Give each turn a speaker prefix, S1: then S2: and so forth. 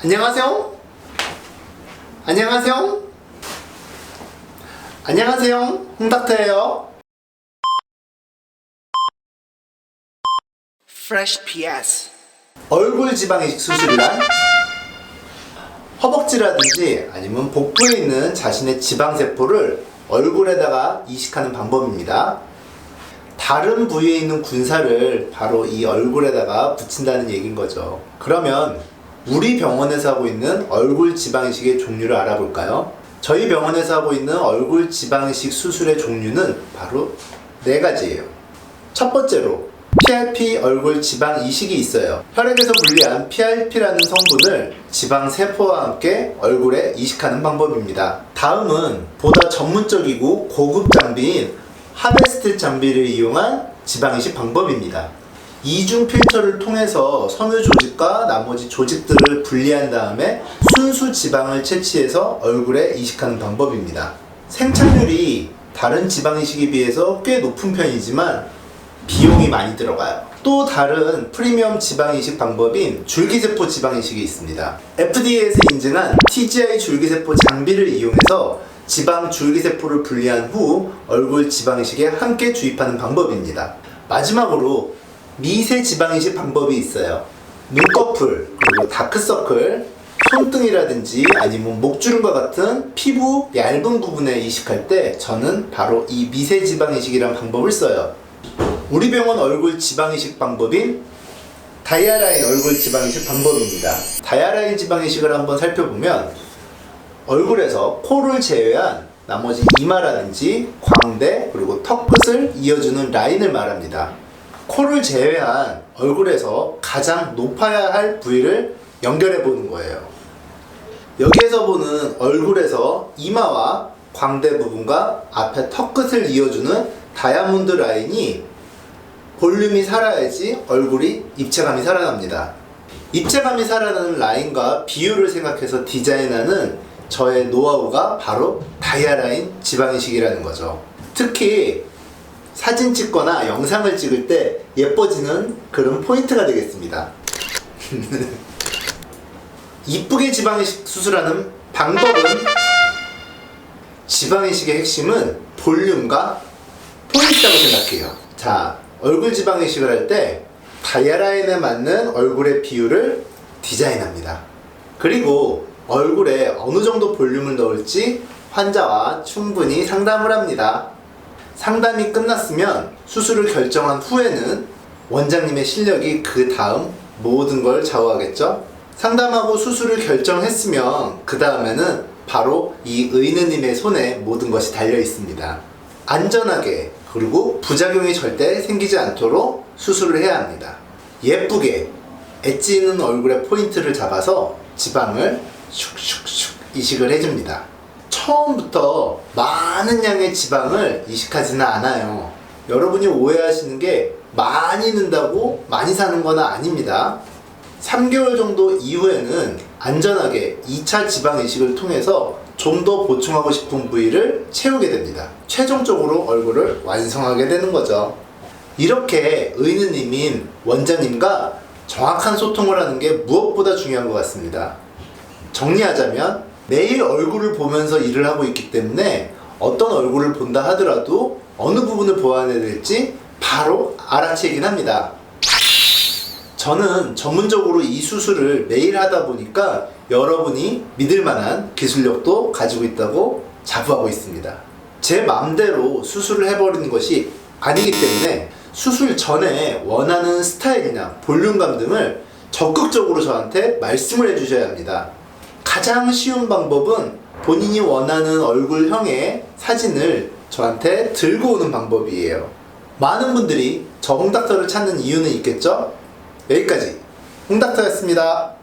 S1: 안녕하세요. 안녕하세요. 안녕하세요. 홍닥터예요.
S2: Fresh PS.
S1: 얼굴 지방 이식 수술이란 허벅지라든지 아니면 복부에 있는 자신의 지방 세포를 얼굴에다가 이식하는 방법입니다. 다른 부위에 있는 군살을 바로 이 얼굴에다가 붙인다는 얘기인 거죠. 그러면 우리 병원에서 하고 있는 얼굴 지방 이식의 종류를 알아볼까요? 저희 병원에서 하고 있는 얼굴 지방 이식 수술의 종류는 바로 4가지예요. 첫 번째로 PRP 얼굴 지방 이식이 있어요. 혈액에서 분리한 PRP라는 성분을 지방 세포와 함께 얼굴에 이식하는 방법입니다. 다음은 보다 전문적이고 고급 장비인 하베스트 장비를 이용한 지방 이식 방법입니다. 이중 필터를 통해서 섬유 조직과 나머지 조직들을 분리한 다음에 순수 지방을 채취해서 얼굴에 이식하는 방법입니다. 생착률이 다른 지방 이식에 비해서 꽤 높은 편이지만 비용이 많이 들어가요. 또 다른 프리미엄 지방 이식 방법인 줄기세포 지방 이식이 있습니다. FDA에서 인증한 TGI 줄기세포 장비를 이용해서 지방 줄기세포를 분리한 후 얼굴 지방 이식에 함께 주입하는 방법입니다. 마지막으로 미세 지방 이식 방법이 있어요. 눈꺼풀, 그리고 다크서클, 손등이라든지 아니면 목주름과 같은 피부 얇은 부분에 이식할 때 저는 바로 이 미세 지방 이식이라는 방법을 써요. 우리 병원 얼굴 지방 이식 방법인 다이아라인 얼굴 지방 이식 방법입니다. 다이아라인 지방 이식을 한번 살펴보면 얼굴에서 코를 제외한 나머지 이마라든지 광대 그리고 턱끝을 이어주는 라인을 말합니다. 코를 제외한 얼굴에서 가장 높아야 할 부위를 연결해 보는 거예요. 여기에서 보는 얼굴에서 이마와 광대 부분과 앞에 턱끝을 이어주는 다이아몬드 라인이 볼륨이 살아야지 얼굴이 입체감이 살아납니다. 입체감이 살아나는 라인과 비율을 생각해서 디자인하는 저의 노하우가 바로 다이아라인 지방이식이라는 거죠. 특히 사진 찍거나 영상을 찍을 때 예뻐지는 그런 포인트가 되겠습니다. 이쁘게 지방이식 수술하는 방법은 지방이식의 핵심은 볼륨과 포인트라고 생각해요. 자, 얼굴 지방이식을 할 때 다이아라인에 맞는 얼굴의 비율을 디자인합니다. 그리고 얼굴에 어느 정도 볼륨을 넣을지 환자와 충분히 상담을 합니다. 상담이 끝났으면 수술을 결정한 후에는 원장님의 실력이 그 다음 모든 걸 좌우하겠죠? 상담하고 수술을 결정했으면 그 다음에는 바로 이 의느님의 손에 모든 것이 달려 있습니다. 안전하게 그리고 부작용이 절대 생기지 않도록 수술을 해야 합니다. 예쁘게 엣지 있는 얼굴의 포인트를 잡아서 지방을 슉슉슉 이식을 해줍니다. 처음부터 많은 양의 지방을 이식하지는 않아요. 여러분이 오해하시는 게 많이 넣는다고 많이 사는 건 아닙니다. 3개월 정도 이후에는 안전하게 2차 지방 이식을 통해서 좀 더 보충하고 싶은 부위를 채우게 됩니다. 최종적으로 얼굴을 완성하게 되는 거죠. 이렇게 의느님인 원장님과 정확한 소통을 하는 게 무엇보다 중요한 것 같습니다. 정리하자면 매일 얼굴을 보면서 일을 하고 있기 때문에 어떤 얼굴을 본다 하더라도 어느 부분을 보완해야 될지 바로 알아채긴 합니다. 저는 전문적으로 이 수술을 매일 하다 보니까 여러분이 믿을 만한 기술력도 가지고 있다고 자부하고 있습니다. 제 마음대로 수술을 해버리는 것이 아니기 때문에 수술 전에 원하는 스타일이나 볼륨감 등을 적극적으로 저한테 말씀을 해주셔야 합니다. 가장 쉬운 방법은 본인이 원하는 얼굴형의 사진을 저한테 들고 오는 방법이에요. 많은 분들이 저 홍닥터를 찾는 이유는 있겠죠? 여기까지 홍닥터였습니다.